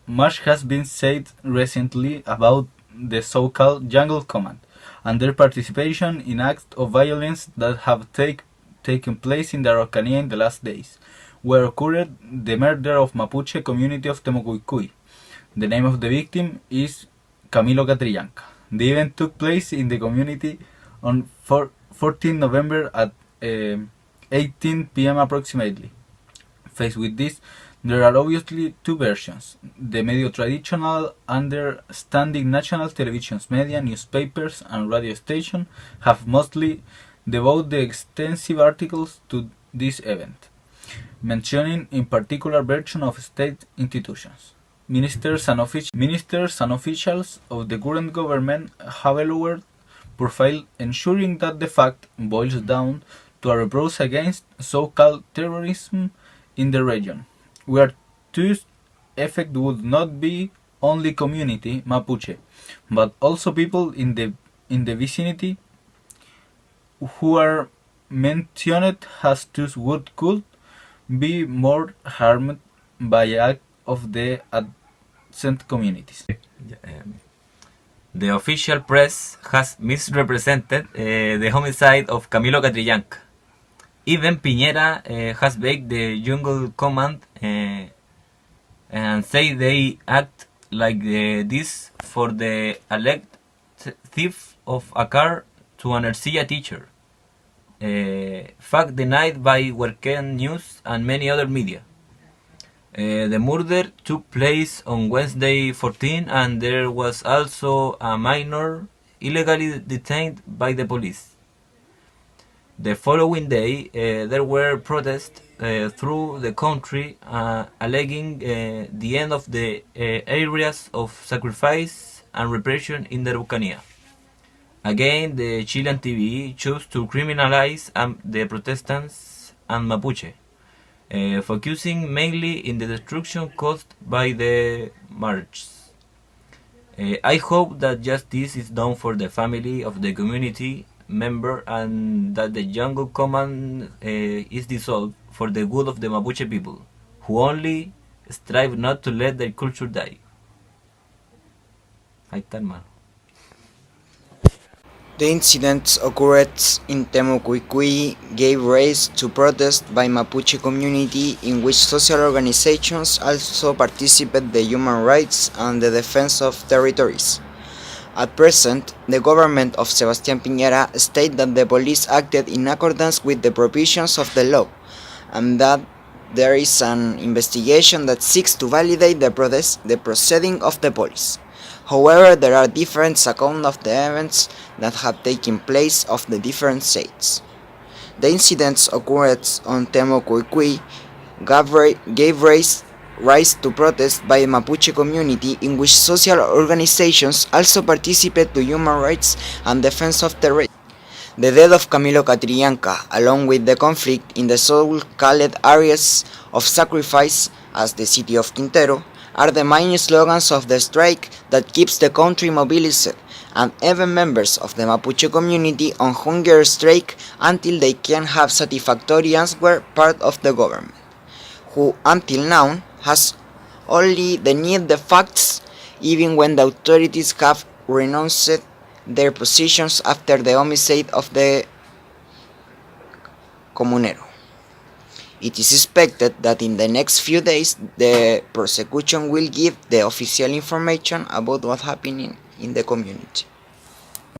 much has been said recently about the so-called Jungle Command and their participation in acts of violence that have taken place in the Araucanía in the last days, where occurred the murder of Mapuche community of Temucuicui. The name of the victim is Camilo Catrillanca. The event took place in the community on 14 November at 18 p.m. approximately. Faced with this, there are obviously two versions. The medio traditional understanding national television's media, newspapers and radio stations have mostly devoted the extensive articles to this event, mentioning in particular version of state institutions. Ministers and officials of the current government have lowered profile, ensuring that the fact boils down to a reproach against so-called terrorism in the region, where thus effect would not be only community Mapuche, but also people in the vicinity who are mentioned as those who could be more harmed by act of the adjacent communities. The official press has misrepresented the homicide of Camilo Catrillanca. Even Piñera has begged the Jungle Command and say they act like this for the alleged theft of a car to an Ercilla teacher. Fact denied by Huerquén News and many other media. The murder took place on Wednesday 14 and there was also a minor illegally detained by the police. The following day there were protests through the country alleging the end of the areas of sacrifice and repression in the Araucanía. Again, the Chilean TV chose to criminalize the Protestants and Mapuche, focusing mainly in the destruction caused by the marches. I hope that justice is done for the family of the community member and that the Jungle Command is dissolved for the good of the Mapuche people, who only strive not to let their culture die. Ahí está, hermano. The incidents occurred in Temucuicui gave rise to protests by Mapuche community in which social organizations also participate the human rights and the defense of territories. At present, the government of Sebastián Piñera states that the police acted in accordance with the provisions of the law and that there is an investigation that seeks to validate the proceeding of the police. However, there are different accounts of the events that have taken place of the different states. The incidents occurred on Temucuicui gave rise to protests by the Mapuche community in which social organizations also participate to human rights and defense of the race. The death of Camilo Catrillanca, along with the conflict in the so-called areas of sacrifice, as the city of Quintero, are the main slogans of the strike that keeps the country mobilized, and even members of the Mapuche community on hunger strike until they can have satisfactory answer part of the government, who until now has only denied the facts even when the authorities have renounced their positions after the homicide of the comunero. It is expected that in the next few days the prosecution will give the official information about what happened in the community.